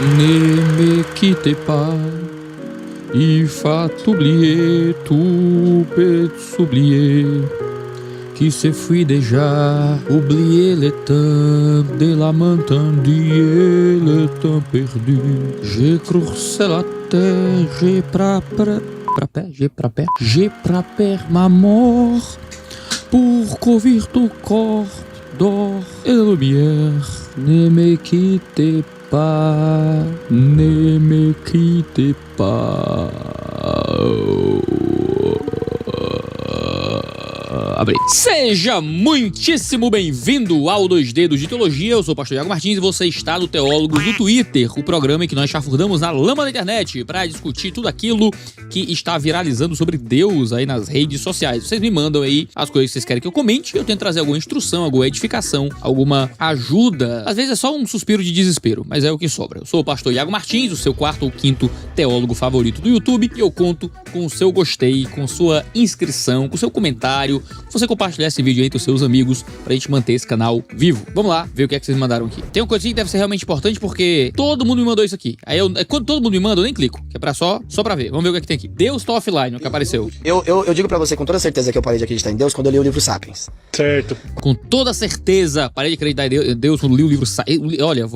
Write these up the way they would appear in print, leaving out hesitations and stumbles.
Ne me quittez pas, il faut oublier, tout peut s'oublier, qui se fuit déjà, oublier le temps de la matinée et le temps perdu. J'ai coursé la terre, j'ai préparé ma mort pour couvrir ton corps d'or et de lumière. Ne me quittez pas, ne me quittez pas. Abri. Seja muitíssimo bem-vindo ao Dois Dedos de Teologia. Eu sou o pastor Iago Martins e você está no Teólogos do Twitter, o programa em que nós chafurdamos na lama da internet para discutir tudo aquilo que está viralizando sobre Deus aí nas redes sociais. Vocês me mandam aí as coisas que vocês querem que eu comente, eu tento trazer alguma instrução, alguma edificação, alguma ajuda. Às vezes é só um suspiro de desespero, mas é o que sobra. Eu sou o pastor Iago Martins, o seu quarto ou quinto teólogo favorito do YouTube, e eu conto com o seu gostei, com sua inscrição, com o seu comentário, você compartilhar esse vídeo aí com os seus amigos pra gente manter esse canal vivo. Vamos lá, ver o que é que vocês mandaram aqui. Tem uma coisa que deve ser realmente importante porque todo mundo me mandou isso aqui. Aí quando todo mundo me manda, eu nem clico, que é pra só pra ver. Vamos ver o que é que tem aqui. Deus tá offline, o que apareceu. Eu digo pra você com toda certeza que eu parei de acreditar em Deus quando eu li o livro Sapiens. Certo. Com toda certeza, parei de acreditar em Deus quando li o livro Sapiens. Olha,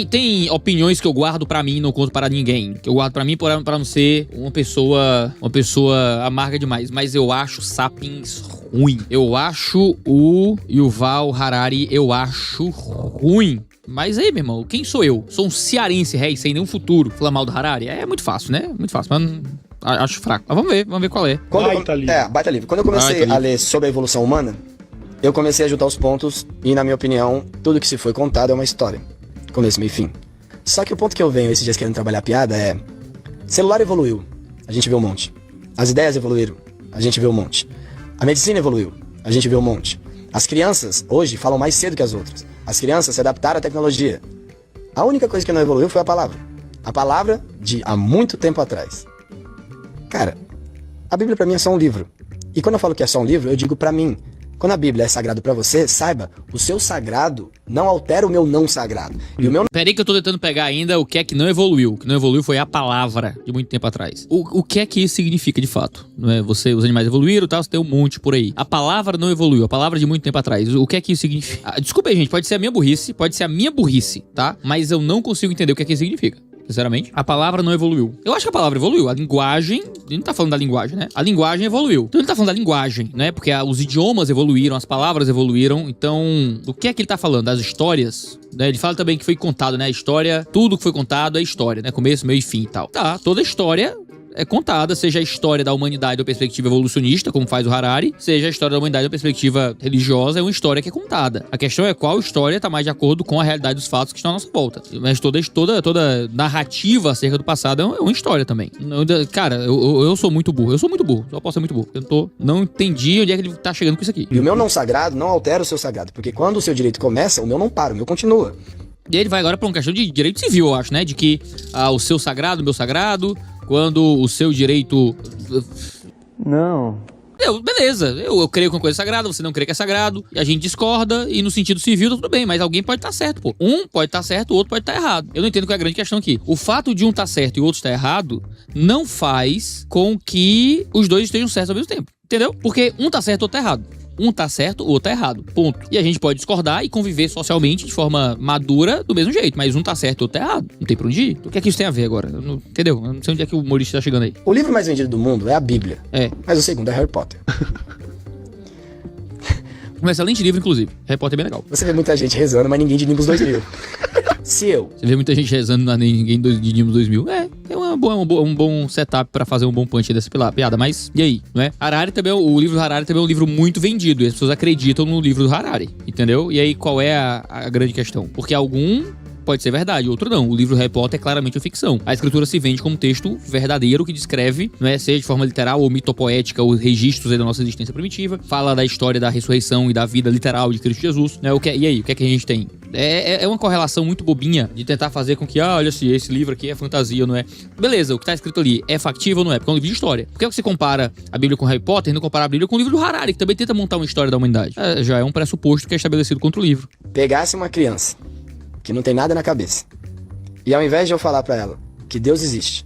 tem opiniões que eu guardo pra mim e não conto para ninguém. Que eu guardo pra mim pra não ser uma pessoa amarga demais. Mas eu acho Sapiens ruim. Eu acho o Yuval Harari, eu acho ruim. Mas aí, meu irmão, quem sou eu? Sou um cearense, sem nenhum futuro. Falar mal do Harari é muito fácil, né? Muito fácil, mas acho fraco. Mas vamos ver qual é. Baita livro. Quando eu comecei a ler sobre a evolução humana, eu comecei a juntar os pontos e, na minha opinião, tudo que se foi contado é uma história. Começo, meio e fim. Só que o ponto que eu venho esses dias querendo trabalhar a piada é... Celular evoluiu, a gente vê um monte. As ideias evoluíram, a gente vê um monte. A medicina evoluiu, a gente vê um monte. As crianças, hoje, falam mais cedo que as outras. As crianças se adaptaram à tecnologia. A única coisa que não evoluiu foi a palavra. A palavra de há muito tempo atrás. Cara, a Bíblia pra mim é só um livro. E quando eu falo que é só um livro, eu digo pra mim. Quando a Bíblia é sagrado pra você, saiba, o seu sagrado não altera o meu não sagrado. E o meu... Peraí que eu tô tentando pegar ainda o que é que não evoluiu. O que não evoluiu foi a palavra de muito tempo atrás. O que é que isso significa de fato? Não é? Os animais evoluíram e tal, você tem um monte por aí. A palavra não evoluiu, a palavra de muito tempo atrás. O que é que isso significa? Desculpa aí, gente, pode ser a minha burrice, tá? Mas eu não consigo entender o que é que isso significa. Sinceramente, a palavra não evoluiu. Eu acho que a palavra evoluiu. A linguagem... Ele não tá falando da linguagem, né? A linguagem evoluiu. Então ele tá falando da linguagem, né? Porque os idiomas evoluíram, as palavras evoluíram. Então, o que é que ele tá falando? Das histórias, né? Ele fala também que foi contado, né? A história... Tudo que foi contado é história, né? Começo, meio e fim e tal. Tá, toda história... é contada, seja a história da humanidade da perspectiva evolucionista, como faz o Harari, seja a história da humanidade da perspectiva religiosa, é uma história que é contada. A questão é qual história está mais de acordo com a realidade dos fatos que estão à nossa volta. Mas toda narrativa acerca do passado é uma história também. Cara, eu sou muito burro. Só posso ser muito burro. Não entendi onde é que ele tá chegando com isso aqui. E o meu não sagrado não altera o seu sagrado, porque quando o seu direito começa, o meu não para, o meu continua. E ele vai agora pra uma questão de direito civil, eu acho, né? De que o seu sagrado, o meu sagrado... Quando o seu direito... Não. Beleza, eu creio que uma coisa é sagrada, você não crê que é sagrado, e a gente discorda, e no sentido civil tá tudo bem, mas alguém pode estar certo, pô. Um pode estar certo, o outro pode estar errado. Eu não entendo qual é a grande questão aqui. O fato de um estar certo e o outro estar errado não faz com que os dois estejam certos ao mesmo tempo, entendeu? Porque um tá certo, o outro tá errado. Um tá certo, o outro tá errado. Ponto. E a gente pode discordar e conviver socialmente de forma madura do mesmo jeito. Mas um tá certo, o outro tá errado. Não tem pra onde ir. O que é que isso tem a ver agora? Entendeu? Eu não sei onde é que o humorista tá chegando aí. O livro mais vendido do mundo é a Bíblia. É. Mas o segundo é Harry Potter. Um excelente livro, inclusive. Harry Potter é bem legal. Você vê muita gente rezando, mas ninguém de Nimbus 2000. Você vê muita gente rezando, mas ninguém de Nimbus 2000. É um bom setup pra fazer um bom punch dessa piada. Mas, e aí? Não é? O livro do Harari também é um livro muito vendido. E as pessoas acreditam no livro do Harari. Entendeu? E aí, qual é a grande questão? Porque algum... pode ser verdade, outro não. O livro Harry Potter é claramente uma ficção. A escritura se vende como um texto verdadeiro que descreve, não é, seja de forma literal ou mitopoética, os registros da nossa existência primitiva. Fala da história da ressurreição e da vida literal de Cristo Jesus. Né? E aí, o que é que a gente tem? É uma correlação muito bobinha de tentar fazer com que, olha se esse livro aqui é fantasia, não é? Beleza, o que tá escrito ali é factível ou não é? Porque é um livro de história. Por que você compara a Bíblia com Harry Potter e não compara a Bíblia com o livro do Harari, que também tenta montar uma história da humanidade? Já é um pressuposto que é estabelecido contra o livro. Pegasse uma criança que não tem nada na cabeça E ao invés de eu falar pra ela que Deus existe,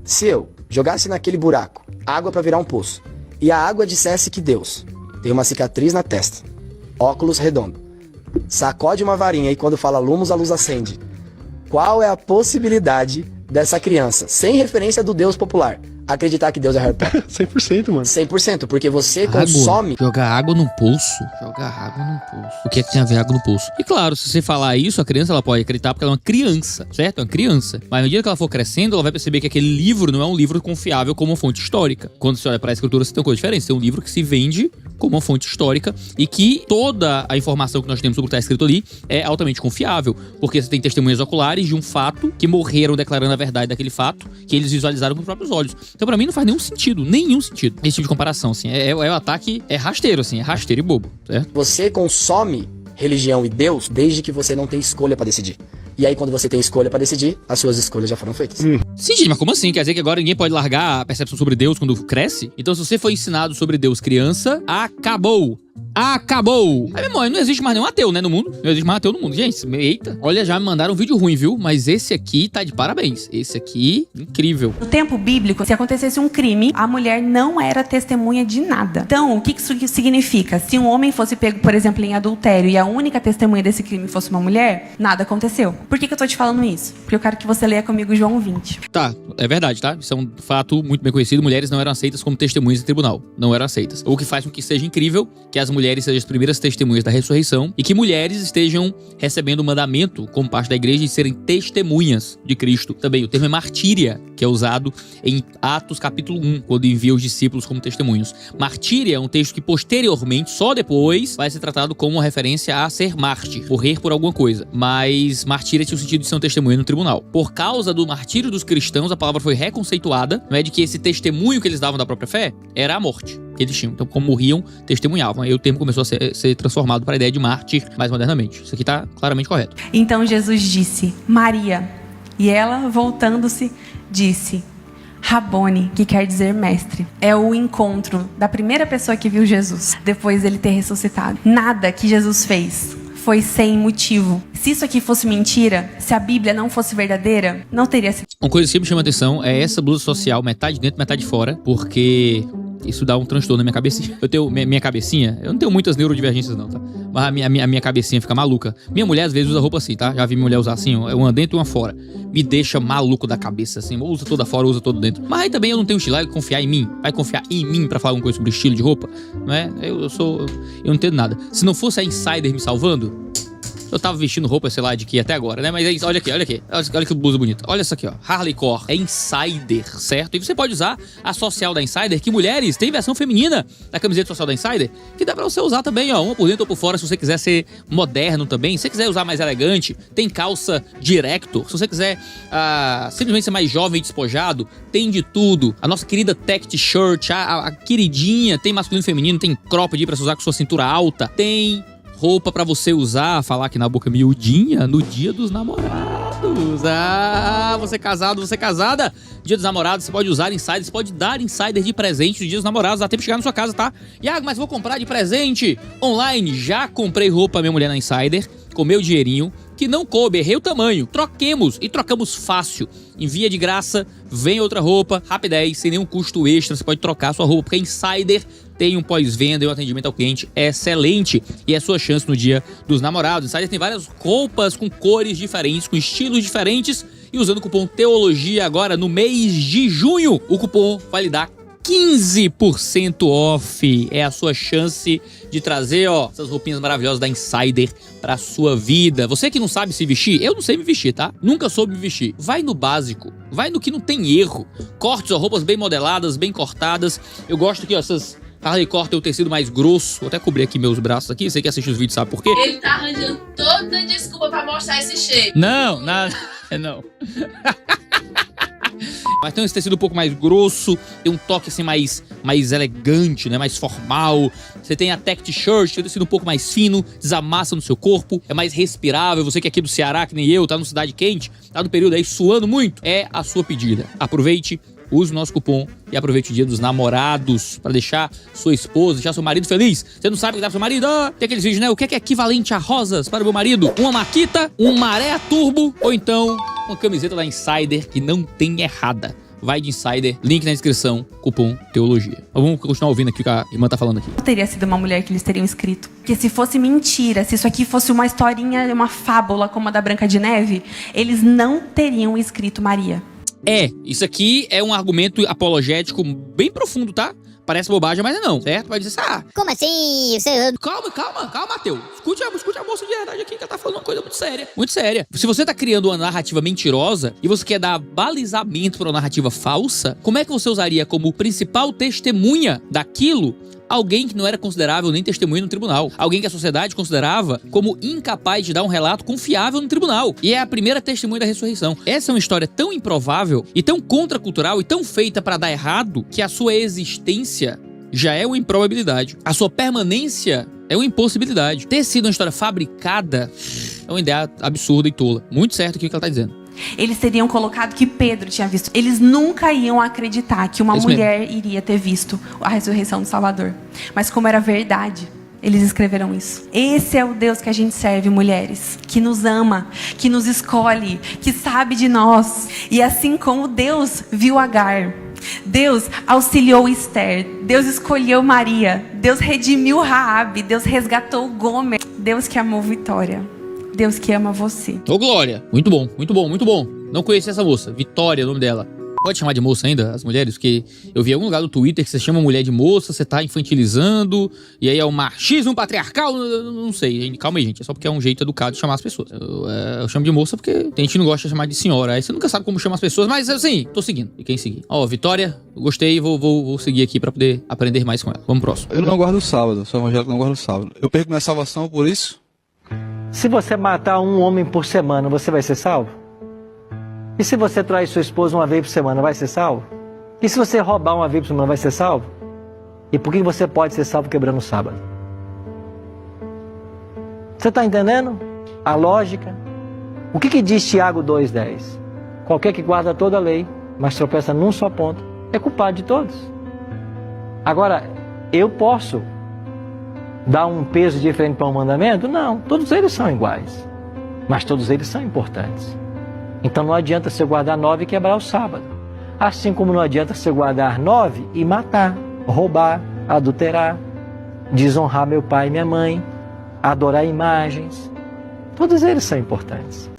se eu jogasse naquele buraco água pra virar um poço, e a água dissesse que Deus tem uma cicatriz na testa, óculos redondo, sacode uma varinha e quando fala lumos a luz acende, qual é a possibilidade dessa criança, sem referência do Deus popular, acreditar que Deus é Harry Potter? 100%, mano. 100%, porque você consome... Jogar água num poço. Jogar água num poço. O que é que tem a ver água no poço? E claro, se você falar isso, a criança ela pode acreditar porque ela é uma criança, certo? É uma criança. Mas à medida que ela for crescendo, ela vai perceber que aquele livro não é um livro confiável como uma fonte histórica. Quando você olha pra escritura, você tem uma coisa diferente. Você tem um livro que se vende como uma fonte histórica e que toda a informação que nós temos sobre o que está escrito ali é altamente confiável. Porque você tem testemunhas oculares de um fato que morreram declarando a verdade daquele fato que eles visualizaram com os próprios olhos. Então pra mim não faz nenhum sentido esse tipo de comparação, assim. É o ataque, é rasteiro, assim, é rasteiro e bobo, certo? Você consome religião e Deus desde que você não tem escolha pra decidir. E aí, quando você tem escolha pra decidir, as suas escolhas já foram feitas. Sim, gente, mas como assim? Quer dizer que agora ninguém pode largar a percepção sobre Deus quando cresce? Então, se você foi ensinado sobre Deus criança, acabou! Acabou! Aí, meu irmão, não existe mais nenhum ateu, né, no mundo. Não existe mais ateu no mundo. Gente, eita. Olha, já me mandaram um vídeo ruim, viu? Mas esse aqui tá de parabéns. Esse aqui, incrível. No tempo bíblico, se acontecesse um crime, a mulher não era testemunha de nada. Então, o que isso significa? Se um homem fosse pego, por exemplo, em adultério e a única testemunha desse crime fosse uma mulher, nada aconteceu. Por que eu tô te falando isso? Porque eu quero que você leia comigo João 20. Tá, é verdade, tá? Isso é um fato muito bem conhecido. Mulheres não eram aceitas como testemunhas em tribunal. Não eram aceitas. O que faz com que seja incrível que as mulheres sejam as primeiras testemunhas da ressurreição e que mulheres estejam recebendo o mandamento como parte da igreja de serem testemunhas de Cristo. Também o termo é martíria, que é usado em Atos capítulo 1, quando envia os discípulos como testemunhos. Martíria é um texto que posteriormente, só depois, vai ser tratado como uma referência a ser mártir, morrer por alguma coisa. Mas martíria tinha o sentido de ser um testemunho no tribunal. Por causa do martírio dos cristãos, a palavra foi reconceituada, não é, de que esse testemunho que eles davam da própria fé era a morte que eles tinham. Então, como morriam, testemunhavam. Aí o termo começou a ser transformado para a ideia de mártir mais modernamente. Isso aqui tá claramente correto. Então Jesus disse, Maria. E ela, voltando-se, disse, Rabone, que quer dizer mestre. É o encontro da primeira pessoa que viu Jesus, depois dele ter ressuscitado. Nada que Jesus fez foi sem motivo. Se isso aqui fosse mentira, se a Bíblia não fosse verdadeira, não teria sido. Uma coisa que me chama a atenção é essa blusa social, metade dentro, metade fora, porque isso dá um transtorno na minha cabecinha. Eu tenho minha cabecinha, eu não tenho muitas neurodivergências não, tá? Mas a minha cabecinha fica maluca. Minha mulher às vezes usa roupa assim, tá? Já vi minha mulher usar assim, uma dentro e uma fora. Me deixa maluco da cabeça, assim. Usa toda fora, usa todo dentro. Mas aí também eu não tenho estilo, vai confiar em mim. Vai confiar em mim pra falar alguma coisa sobre estilo de roupa, não é? Eu não entendo nada. Se não fosse a Insider me salvando, eu tava vestindo roupa, sei lá, de que até agora, né? Mas é isso, olha aqui. Olha que blusa bonita. Olha essa aqui, ó. Harley Core. É Insider, certo? E você pode usar a social da Insider, que mulheres, tem versão feminina da camiseta social da Insider, que dá pra você usar também, ó. Uma por dentro ou por fora, se você quiser ser moderno também. Se você quiser usar mais elegante, tem calça Director. Se você quiser simplesmente ser mais jovem e despojado, tem de tudo. A nossa querida Tech T-shirt, a queridinha, tem masculino e feminino, tem cropped pra você usar com sua cintura alta, tem roupa pra você usar, falar aqui na boca miudinha, no dia dos namorados. Você casado, você casada, dia dos namorados, você pode usar Insider, você pode dar Insider de presente no dia dos namorados, dá tempo de chegar na sua casa, tá? Iago, mas vou comprar de presente online. Já comprei roupa pra minha mulher na Insider, com meu dinheirinho, que não coube, errei o tamanho. Troquemos, e trocamos fácil. Envia de graça, vem outra roupa, rapidez, sem nenhum custo extra, você pode trocar a sua roupa, porque a Insider tem um pós-venda e um atendimento ao cliente excelente. E é a sua chance no dia dos namorados. Insider tem várias roupas com cores diferentes, com estilos diferentes. E usando o cupom TEOLOGIA agora no mês de junho, o cupom vai lhe dar 15% off. É a sua chance de trazer, ó, essas roupinhas maravilhosas da Insider pra sua vida. Você que não sabe se vestir, eu não sei me vestir, tá? Nunca soube me vestir. Vai no básico, vai no que não tem erro. Cortes, ó, roupas bem modeladas, bem cortadas. Eu gosto que, ó, essas Harley Core tem o tecido mais grosso. Vou até cobrir aqui meus braços aqui. Você que assiste os vídeos sabe por quê? Ele tá arranjando toda desculpa pra mostrar esse shape. Não. Mas tem esse tecido um pouco mais grosso, tem um toque assim mais elegante, né? Mais formal. Você tem a Tech T-shirt, tem um tecido um pouco mais fino, desamassa no seu corpo, é mais respirável. Você que é aqui do Ceará, que nem eu, tá numa cidade quente, tá no período aí suando muito, é a sua pedida. Aproveite, use o nosso cupom e aproveite o dia dos namorados pra deixar sua esposa, deixar seu marido feliz. Você não sabe o que dá pro seu marido? Tem aqueles vídeos, né? O que é equivalente a rosas para o meu marido? Uma Makita, um Maré Turbo ou então uma camiseta da Insider que não tem errada. Vai de Insider, link na descrição, cupom Teologia. Mas vamos continuar ouvindo aqui o que a irmã tá falando aqui. Não teria sido uma mulher que eles teriam escrito. Porque se fosse mentira, se isso aqui fosse uma historinha, uma fábula como a da Branca de Neve, eles não teriam escrito Maria. Isso aqui é um argumento apologético bem profundo, tá? Parece bobagem, mas não, certo? Vai dizer assim, como assim? Você... Calma, Mateus. Escute a moça de verdade aqui, que ela tá falando uma coisa muito séria. Muito séria. Se você tá criando uma narrativa mentirosa e você quer dar balizamento pra uma narrativa falsa, como é que você usaria como principal testemunha daquilo alguém que não era considerável nem testemunha no tribunal? Alguém que a sociedade considerava como incapaz de dar um relato confiável no tribunal. E é a primeira testemunha da ressurreição. Essa é uma história tão improvável e tão contracultural e tão feita pra dar errado que a sua existência já é uma improbabilidade. A sua permanência é uma impossibilidade. Ter sido uma história fabricada é uma ideia absurda e tola. Muito certo aqui o que ela tá dizendo. Eles teriam colocado que Pedro tinha visto. Eles nunca iam acreditar que uma mulher iria ter visto a ressurreição do Salvador. Mas como era verdade, eles escreveram isso. Esse é o Deus que a gente serve, mulheres. Que nos ama, que nos escolhe, que sabe de nós. E assim como Deus viu Agar, Deus auxiliou Esther, Deus escolheu Maria, Deus redimiu Raabe, Deus resgatou Gomer, Deus que amou Vitória. Deus que ama você. Ô, Glória. Muito bom. Não conheci essa moça. Vitória, o nome dela. Pode chamar de moça ainda, as mulheres? Porque eu vi em algum lugar do Twitter que você chama mulher de moça, você tá infantilizando, e aí é o machismo patriarcal, não sei. Calma aí, gente. É só porque é um jeito educado de chamar as pessoas. Eu chamo de moça porque tem gente que não gosta de chamar de senhora. Aí você nunca sabe como chama as pessoas, mas assim, tô seguindo. E quem seguir? Ó, Vitória, eu gostei, vou seguir aqui pra poder aprender mais com ela. Vamos pro próximo. Eu não guardo o sábado, sou evangélico, não guardo o sábado. Eu perco minha salvação por isso? Se você matar um homem por semana, você vai ser salvo? E se você trair sua esposa uma vez por semana, vai ser salvo? E se você roubar uma vez por semana, vai ser salvo? E por que você pode ser salvo quebrando o sábado? Você está entendendo a lógica? O que diz Tiago 2,10? Qualquer que guarda toda a lei, mas tropeça num só ponto, é culpado de todos. Agora, eu posso dar um peso diferente para um mandamento? Não, todos eles são iguais, mas todos eles são importantes. Então não adianta você guardar 9 e quebrar o sábado, assim como não adianta você guardar 9 e matar, roubar, adulterar, desonrar meu pai e minha mãe, adorar imagens. Todos eles são importantes.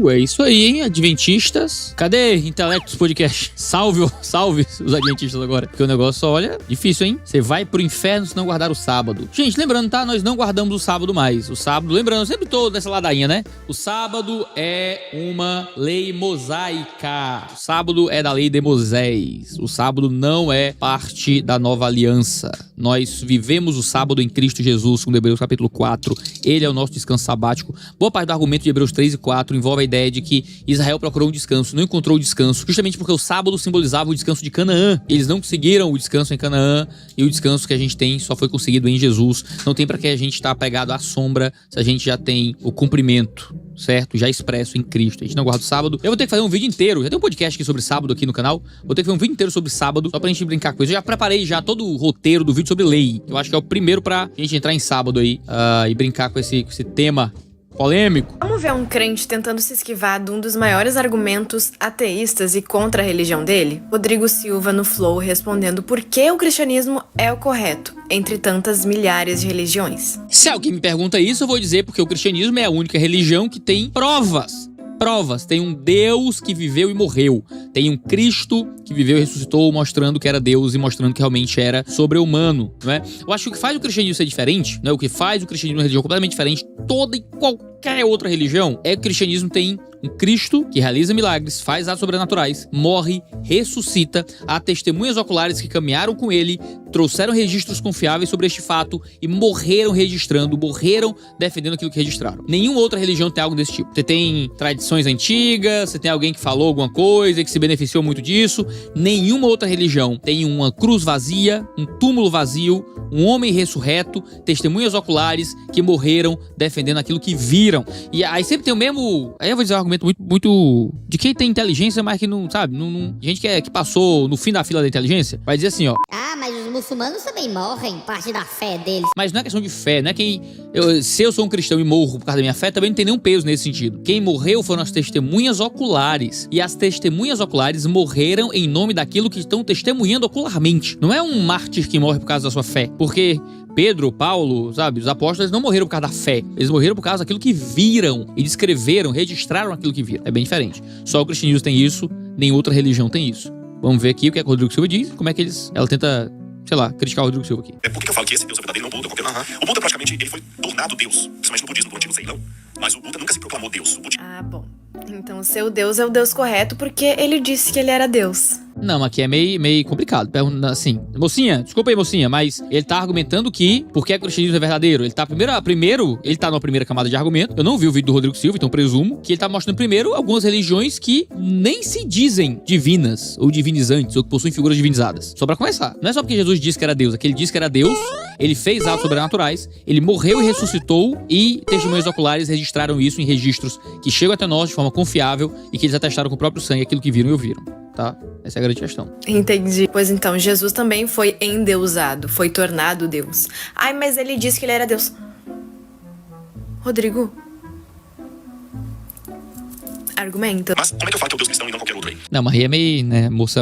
É isso aí, hein, adventistas. Cadê Intelectos Podcast? Salve os adventistas agora. Porque o negócio, olha, difícil, hein? Você vai pro inferno se não guardar o sábado. Gente, lembrando, tá? Nós não guardamos o sábado mais. O sábado, lembrando, sempre tô dessa ladainha, né? O sábado é uma lei mosaica. O sábado é da lei de Moisés. O sábado não é parte da nova aliança. Nós vivemos o sábado em Cristo Jesus, segundo Hebreus capítulo 4. Ele é o nosso descanso sabático. Boa parte do argumento de Hebreus 3 e 4 envolve a ideia de que Israel procurou um descanso, não encontrou o descanso, justamente porque o sábado simbolizava o descanso de Canaã. Eles não conseguiram o descanso em Canaã, e o descanso que a gente tem só foi conseguido em Jesus. Não tem pra que a gente estar apegado à sombra se a gente já tem o cumprimento, certo? Já expresso em Cristo. A gente não guarda o sábado. Eu vou ter que fazer um vídeo inteiro. Já tem um podcast aqui sobre sábado aqui no canal. Vou ter que fazer um vídeo inteiro sobre sábado, só pra gente brincar com isso. Eu já preparei todo o roteiro do vídeo sobre lei. Eu acho que é o primeiro pra gente entrar em sábado aí e brincar com esse tema polêmico. Vamos ver um crente tentando se esquivar de um dos maiores argumentos ateístas e contra a religião dele? Rodrigo Silva no Flow respondendo por que o cristianismo é o correto entre tantas milhares de religiões. Se alguém me pergunta isso, eu vou dizer porque o cristianismo é a única religião que tem provas. Tem um Deus que viveu e morreu. Tem um Cristo que viveu e ressuscitou, mostrando que era Deus e mostrando que realmente era sobre-humano, não é? Eu acho que o que faz o cristianismo ser diferente, não é? O que faz o cristianismo uma religião completamente diferente de toda e qualquer outra religião, é que o cristianismo tem um Cristo que realiza milagres, faz atos sobrenaturais, morre, ressuscita, há testemunhas oculares que caminharam com ele, trouxeram registros confiáveis sobre este fato e morreram registrando, morreram defendendo aquilo que registraram. Nenhuma outra religião tem algo desse tipo. Você tem tradições antigas, você tem alguém que falou alguma coisa, que se beneficiou muito disso. Nenhuma outra religião tem uma cruz vazia, um túmulo vazio, um homem ressurreto, testemunhas oculares que morreram defendendo aquilo que viram. E aí sempre tem o mesmo... Aí eu vou dizer um argumento muito de quem tem inteligência, mas que não, sabe, gente que passou no fim da fila da inteligência, vai dizer assim, ó. Ah, mas os muçulmanos também morrem, parte da fé deles. Mas não é questão de fé, não é se eu sou um cristão e morro por causa da minha fé, também não tem nenhum peso nesse sentido. Quem morreu foram as testemunhas oculares. E as testemunhas oculares morreram em nome daquilo que estão testemunhando ocularmente. Não é um mártir que morre por causa da sua fé. Porque Pedro, Paulo, sabe, os apóstolos não morreram por causa da fé. Eles morreram por causa daquilo que viram. E descreveram, registraram aquilo que viram. É bem diferente. Só o cristianismo tem isso, nem outra religião tem isso. Vamos ver aqui o que é que o Rodrigo Silva diz, como é que ela tenta, sei lá, criticar o Rodrigo Silva aqui. Por que eu falo que esse Deus é verdadeiro, não o Buda, qualquer... O Buda praticamente, ele foi tornado Deus, principalmente no budismo do antigo Ceilão. Mas o Buda nunca se proclamou Deus. Ah, bom. Então o seu Deus é o Deus correto porque ele disse que ele era Deus. Não, aqui é meio complicado. Pergunta assim, mocinha, desculpa aí, mocinha, mas ele tá argumentando que por que o cristianismo é verdadeiro? Ele tá primeiro, ele tá na primeira camada de argumento. Eu não vi o vídeo do Rodrigo Silva, então presumo que ele tá mostrando primeiro algumas religiões que nem se dizem divinas ou divinizantes ou que possuem figuras divinizadas. Só pra começar. Não é só porque Jesus disse que era Deus, é que ele disse que era Deus, ele fez atos sobrenaturais, ele morreu e ressuscitou e testemunhas oculares registraram isso em registros que chegam até nós de forma confiável e que eles atestaram com o próprio sangue aquilo que viram e ouviram. Tá? Essa é a grande questão. Entendi. Pois então, Jesus também foi endeusado, foi tornado Deus. Ai, mas ele disse que ele era Deus. Rodrigo? Argumenta. Mas como é que eu falo que é o Deus cristão e não qualquer outro aí? Não, mas aí é meio, né, moça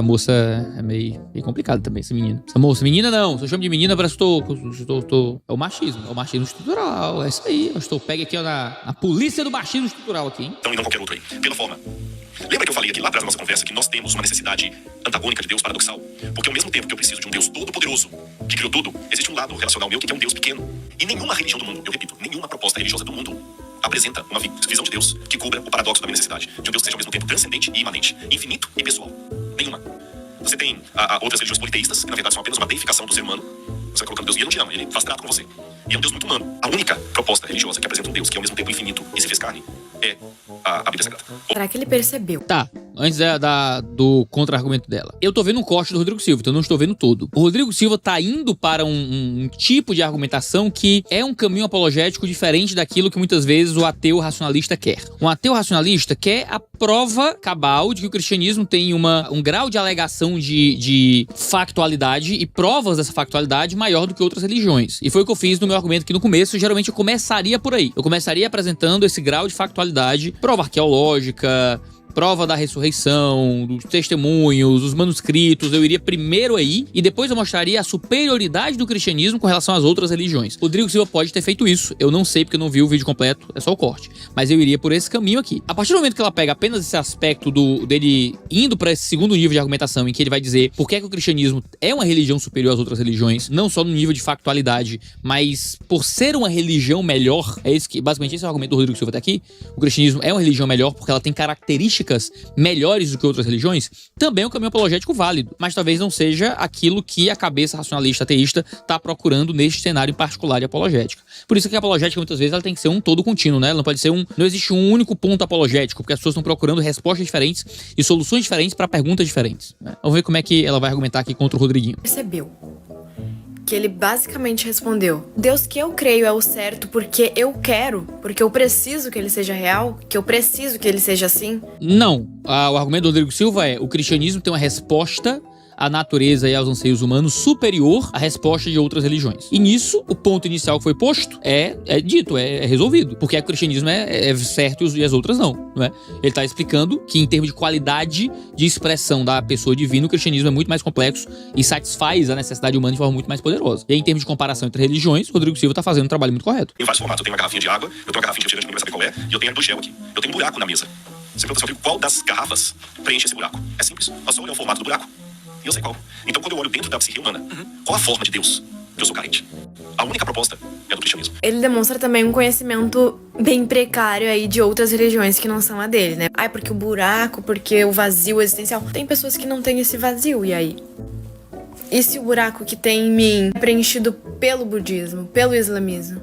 é meio complicado também, essa menina. Essa moça, menina não, se eu chamo de menina, parece que é o machismo estrutural, é isso aí. Pega aqui ó, na polícia do machismo estrutural aqui, hein? Então e não qualquer outro aí. Pela forma. Lembra que eu falei aqui lá atrás da nossa conversa que nós temos uma necessidade antagônica de Deus paradoxal? Porque ao mesmo tempo que eu preciso de um Deus todo-poderoso, que criou tudo, existe um lado relacional meu que é um Deus pequeno. E nenhuma religião do mundo, eu repito, nenhuma proposta religiosa do mundo apresenta uma visão de Deus que cubra o paradoxo da minha necessidade. De um Deus que seja ao mesmo tempo transcendente e imanente, infinito e pessoal. Nenhuma. Você tem outras religiões politeístas, que na verdade são apenas uma deificação do ser humano. Você vai colocando Deus e ele não te ama, ele faz trato com você. E é um Deus muito humano. A única proposta religiosa que apresenta um Deus que é ao mesmo tempo infinito e se fez carne é a Bíblia Sagrada. Será que ele percebeu? Tá, antes do contra-argumento dela. Eu tô vendo um corte do Rodrigo Silva, então eu não estou vendo todo. O Rodrigo Silva tá indo para um tipo de argumentação que é um caminho apologético diferente daquilo que muitas vezes o ateu racionalista quer. Um ateu racionalista quer a prova cabal de que o cristianismo tem um grau de alegação de factualidade e provas dessa factualidade maior do que outras religiões. E foi o que eu fiz no meu argumento aqui no começo. Geralmente eu começaria por aí. Eu começaria apresentando esse grau de factualidade, prova arqueológica, prova da ressurreição, dos testemunhos, dos manuscritos. Eu iria primeiro aí e depois eu mostraria a superioridade do cristianismo com relação às outras religiões. Rodrigo Silva pode ter feito isso. Eu não sei porque eu não vi o vídeo completo, é só o corte. Mas eu iria por esse caminho aqui. A partir do momento que ela pega apenas esse aspecto dele indo para esse segundo nível de argumentação, em que ele vai dizer por que é que o cristianismo é uma religião superior às outras religiões, não só no nível de factualidade, mas por ser uma religião melhor, basicamente esse é o argumento do Rodrigo Silva até aqui. O cristianismo é uma religião melhor porque ela tem características melhores do que outras religiões, também é um caminho apologético válido, mas talvez não seja aquilo que a cabeça racionalista ateísta está procurando neste cenário em particular de apologética. Por isso que a apologética muitas vezes ela tem que ser um todo contínuo, né? Ela não pode ser não existe um único ponto apologético, porque as pessoas estão procurando respostas diferentes e soluções diferentes para perguntas diferentes, né? Vamos ver como é que ela vai argumentar aqui contra o Rodriguinho. Percebeu que ele basicamente respondeu: Deus que eu creio é o certo porque eu quero, porque eu preciso que ele seja real, que eu preciso que ele seja assim? Não. O argumento do Rodrigo Silva é: o cristianismo tem uma resposta à natureza e aos anseios humanos superior à resposta de outras religiões. E nisso, o ponto inicial que foi posto é resolvido. Porque o cristianismo é certo e as outras não é? Ele está explicando que em termos de qualidade de expressão da pessoa divina, o cristianismo é muito mais complexo e satisfaz a necessidade humana de forma muito mais poderosa. E aí, em termos de comparação entre religiões, o Rodrigo Silva está fazendo um trabalho muito correto. Em vários formatos. Eu tenho uma garrafinha de água, eu tenho uma garrafinha de refrigerante, ninguém vai saber qual é, e eu tenho a do gel aqui. Eu tenho um buraco na mesa. Você pergunta assim, qual das garrafas preenche esse buraco? É simples. É só olhar o formato do buraco. E eu sei qual. Então, quando eu olho dentro da psique humana, qual a forma de Deus que eu sou carente? A única proposta é do cristianismo. Ele demonstra também um conhecimento bem precário aí de outras religiões que não são a dele, né? Porque o buraco, porque o vazio existencial. Tem pessoas que não têm esse vazio, e aí? E se o buraco que tem em mim é preenchido pelo budismo, pelo islamismo,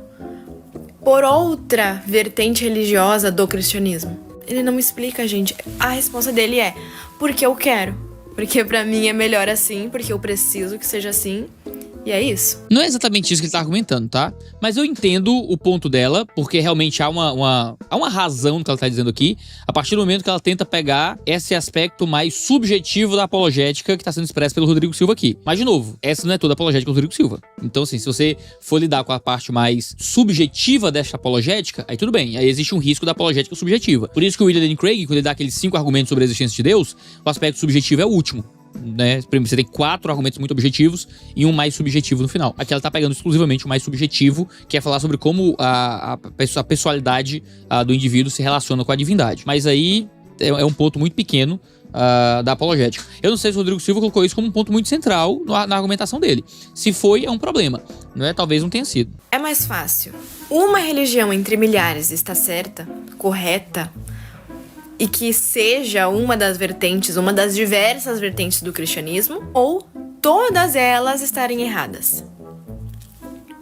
por outra vertente religiosa do cristianismo? Ele não explica, gente. A resposta dele é: porque eu quero. Porque pra mim é melhor assim, porque eu preciso que seja assim. E é isso. Não é exatamente isso que ele tá argumentando, tá? Mas eu entendo o ponto dela, porque realmente há uma razão no que ela tá dizendo aqui, a partir do momento que ela tenta pegar esse aspecto mais subjetivo da apologética que tá sendo expresso pelo Rodrigo Silva aqui. Mas, de novo, essa não é toda a apologética do Rodrigo Silva. Então, assim, se você for lidar com a parte mais subjetiva desta apologética, aí tudo bem. Aí existe um risco da apologética subjetiva. Por isso que o William Lane Craig, quando ele dá aqueles 5 argumentos sobre a existência de Deus, o aspecto subjetivo é o último. Né? Você tem 4 argumentos muito objetivos e um mais subjetivo no final. Aqui ela tá pegando exclusivamente o mais subjetivo, que é falar sobre como a pessoalidade do indivíduo se relaciona com a divindade. Mas aí é um ponto muito pequeno da apologética. Eu não sei se o Rodrigo Silva colocou isso como um ponto muito central na argumentação dele. Se foi, é um problema. Não é? Talvez não tenha sido. É mais fácil. Uma religião entre milhares está certa, correta, e que seja uma das vertentes, uma das diversas vertentes do cristianismo, ou todas elas estarem erradas?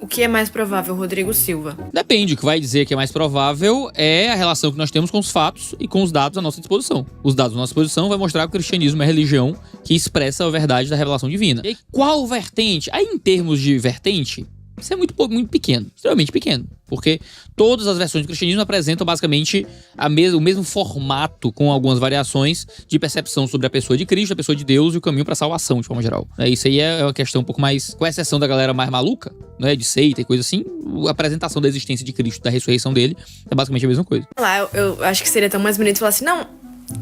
O que é mais provável, Rodrigo Silva? Depende. O que vai dizer que é mais provável é a relação que nós temos com os fatos e com os dados à nossa disposição. Os dados à nossa disposição vai mostrar que o cristianismo é a religião que expressa a verdade da revelação divina. E aí, qual vertente? Aí, em termos de vertente, isso é muito pequeno, extremamente pequeno. Porque todas as versões do cristianismo apresentam basicamente o mesmo formato, com algumas variações de percepção sobre a pessoa de Cristo, a pessoa de Deus e o caminho para a salvação, de forma geral. Isso aí é uma questão um pouco mais, com exceção da galera mais maluca, né, de seita e coisa assim, a apresentação da existência de Cristo, da ressurreição dele, é basicamente a mesma coisa. Lá, eu acho que seria tão mais bonito falar assim, não,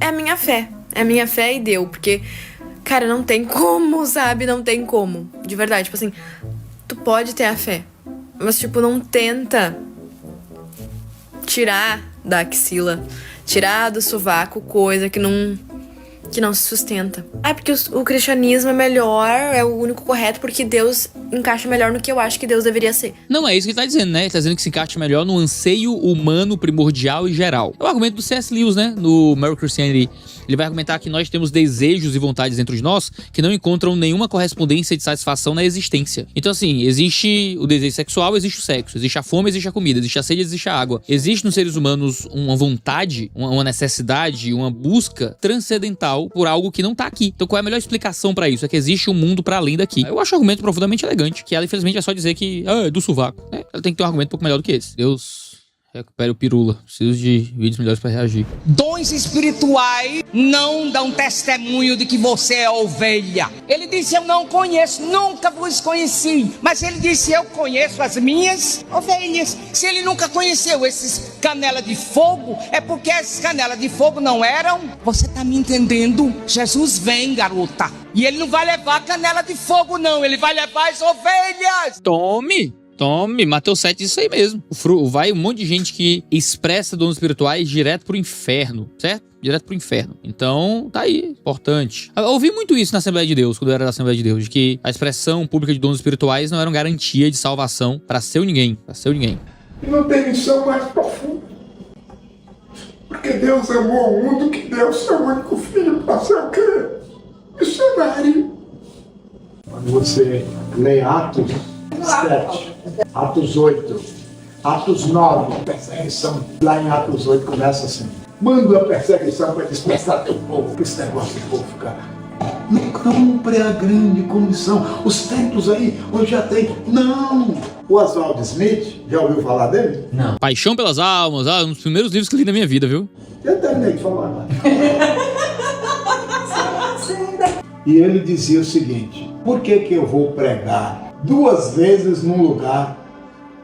é a minha fé e deu, porque, cara, não tem como, sabe, não tem como, de verdade, tipo assim, tu pode ter a fé, mas, tipo, não tenta tirar da axila, tirar do sovaco coisa que não se sustenta. Porque o cristianismo é melhor, é o único correto, porque Deus encaixa melhor no que eu acho que Deus deveria ser. Não, é isso que ele tá dizendo, né? Ele tá dizendo que se encaixa melhor no anseio humano primordial e geral. É o argumento do C.S. Lewis, né? No Mere Christianity. Ele vai argumentar que nós temos desejos e vontades dentro de nós que não encontram nenhuma correspondência de satisfação na existência. Então, assim, existe o desejo sexual, existe o sexo. Existe a fome, existe a comida. Existe a sede, existe a água. Existe nos seres humanos uma vontade, uma necessidade, uma busca transcendental por algo que não tá aqui. Então, qual é a melhor explicação pra isso? É que existe um mundo pra além daqui. Eu acho o argumento profundamente elegante, que ela, infelizmente, é só dizer que é do sovaco. Ela tem que ter um argumento um pouco melhor do que esse. Deus recupere o pirula. Preciso de vídeos melhores pra reagir. Dons espirituais não dão testemunho de que você é ovelha. Ele disse, eu não conheço, nunca vos conheci. Mas ele disse, eu conheço as minhas ovelhas. Se ele nunca conheceu esses canela de fogo, é porque esses canela de fogo não eram. Você tá me entendendo? Jesus vem, garota. E ele não vai levar canela de fogo, não. Ele vai levar as ovelhas. Tome, Mateus 7 diz isso aí mesmo. Vai um monte de gente que expressa dons espirituais direto pro inferno, certo? Direto pro inferno. Então, tá aí, importante. Eu ouvi muito isso na Assembleia de Deus, quando eu era da Assembleia de Deus, de que a expressão pública de dons espirituais não era uma garantia de salvação pra seu ninguém, E não tem missão mais profunda. Porque Deus amou o mundo que deu o seu único filho para ser o quê? Missionário. Quando você lê Atos 7, Atos 8, Atos 9, perseguição. Lá em Atos 8 começa assim. Manda a perseguição para dispersar teu povo. Que esse negócio de povo, cara. Não cumpre a grande comissão. Os templos aí, onde já tem. Não! O Oswald Smith, já ouviu falar dele? Não. Paixão pelas Almas, um dos primeiros livros que eu li na minha vida, viu? Eu terminei de falar. E ele dizia o seguinte: por que eu vou pregar 2 vezes num lugar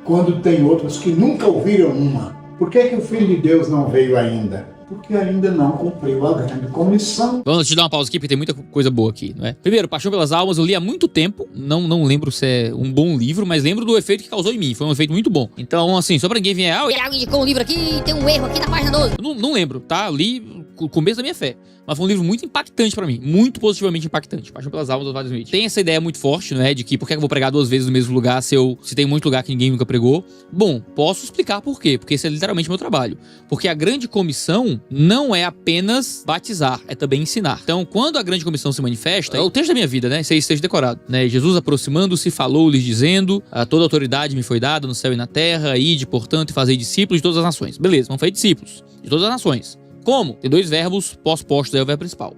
quando tem outros que nunca ouviram uma? Por que o Filho de Deus não veio ainda? Porque ainda não cumpriu a grande comissão. Vamos te dar uma pausa aqui, porque tem muita coisa boa aqui, não é? Primeiro, Paixão pelas Almas, eu li há muito tempo. Não lembro se é um bom livro, mas lembro do efeito que causou em mim. Foi um efeito muito bom. Então, assim, só pra ninguém vier... O Iago indicou um livro aqui, tem um erro aqui na página 12. Eu não lembro, tá? Li o começo da minha fé. Mas foi um livro muito impactante pra mim. Muito positivamente impactante. Paixão pelas Almas, do Oswald Smith. Tem essa ideia muito forte, não é? De que por que eu vou pregar 2 vezes no mesmo lugar se tem muito lugar que ninguém nunca pregou? Bom, posso explicar por quê. Porque esse é literalmente meu trabalho. Porque a grande comissão não é apenas batizar, é também ensinar. Então, quando a grande comissão se manifesta, é o texto da minha vida, né? Isso aí esteja decorado, né? Jesus aproximando-se, falou-lhes dizendo, toda autoridade me foi dada no céu e na terra, ide, portanto, e fazei discípulos de todas as nações. Beleza, vamos fazer discípulos de todas as nações. Como? Tem 2 verbos pós-postos aí, o verbo principal.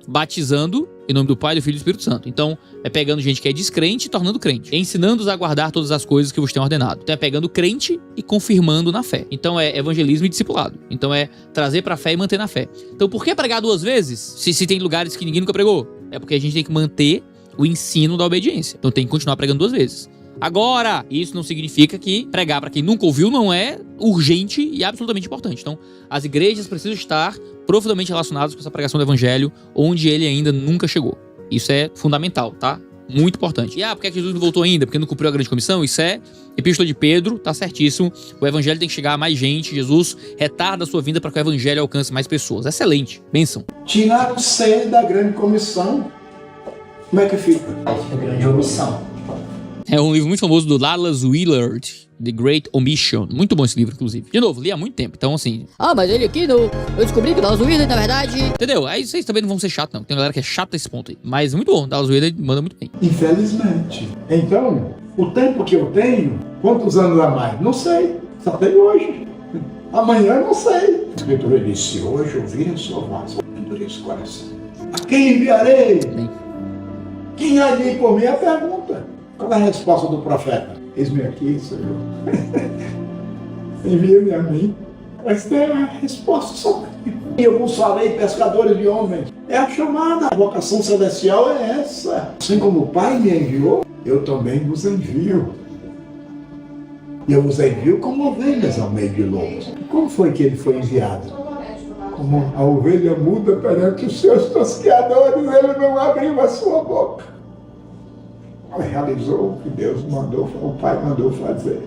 Batizando Em nome do Pai, do Filho e do Espírito Santo. Então, é pegando gente que é descrente e tornando crente. Ensinando-os a guardar todas as coisas que vos tenho ordenado. Então, é pegando crente e confirmando na fé. Então, é evangelismo e discipulado. Então, é trazer pra fé e manter na fé. Então, por que pregar 2 vezes? Se tem lugares que ninguém nunca pregou? É porque a gente tem que manter o ensino da obediência. Então, tem que continuar pregando 2 vezes. Agora, isso não significa que pregar pra quem nunca ouviu não é urgente e absolutamente importante. Então, as igrejas precisam estar profundamente relacionadas com essa pregação do evangelho onde ele ainda nunca chegou. Isso é fundamental, tá? Muito importante. E por que Jesus não voltou ainda? Porque não cumpriu a grande comissão? Isso é Epístola de Pedro, tá certíssimo. O evangelho tem que chegar a mais gente. Jesus retarda a sua vinda para que o evangelho alcance mais pessoas. Excelente. Bênção. Tiraram C da grande comissão. Como é que fica? A grande omissão. É um livro muito famoso do Dallas Willard, The Great Omission. Muito bom esse livro, inclusive. De novo, li há muito tempo, então assim... Mas ele aqui, eu descobri que o Dallas Willard, na verdade... Entendeu? Aí vocês também não vão ser chatos, não. Tem galera que é chata nesse ponto aí. Mas muito bom, Dallas Willard manda muito bem. Infelizmente. Então, o tempo que eu tenho, quantos anos a mais? Não sei. Só tenho hoje. Amanhã não sei. A Escritura disse, hoje ouvirem a sua voz, endurece o coração. A quem enviarei? Bem. Quem há de ir por mim? É a pergunta. Qual é a resposta do profeta? Eis-me aqui, Senhor. Envia-me a mim. Mas tem a resposta só. Eu vos falei, pescadores de homens. É a chamada. A vocação celestial é essa. Assim como o Pai me enviou, eu também vos envio. E eu vos envio como ovelhas ao meio de lobos. Como foi que ele foi enviado? Como a ovelha muda perante os seus tosqueadores, ele não abriu a sua boca. Realizou o que Deus mandou, o Pai mandou fazer.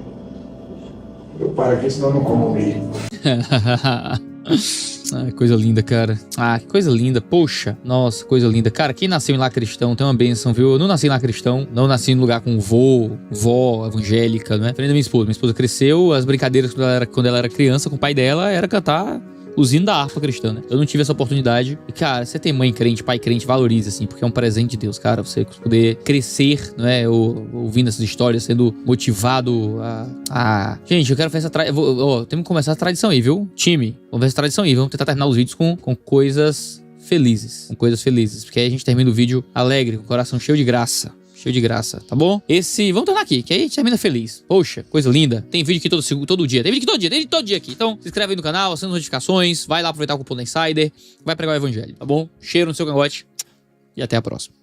Eu paro aqui, senão eu não como milho. Que coisa linda, cara. Que coisa linda. Poxa, nossa, coisa linda. Cara, quem nasceu em lar cristão tem uma bênção, viu? Eu não nasci em lar cristão, não nasci em lugar com vó evangélica, né? Diferente da minha esposa. Minha esposa cresceu, as brincadeiras quando ela era criança com o pai dela era cantar os hinos da harpa cristã, né? Eu não tive essa oportunidade. E, cara, você tem mãe crente, pai crente, valorize, assim, porque é um presente de Deus, cara. Você poder crescer, né? Ouvindo essas histórias, sendo motivado a... Gente, eu quero fazer essa tradição. Temos que começar essa tradição aí, viu? Time, vamos ver essa tradição aí. Vamos tentar terminar os vídeos com coisas felizes. Com coisas felizes. Porque aí a gente termina o vídeo alegre, com o coração cheio de graça. Cheio de graça, tá bom? Vamos tornar aqui, que aí a gente termina feliz. Poxa, coisa linda. Tem vídeo aqui todo dia. Tem vídeo aqui todo dia aqui. Então, se inscreve aí no canal, assina as notificações, vai lá aproveitar o cupom da Insider, vai pregar o evangelho, tá bom? Cheiro no seu cangote e até a próxima.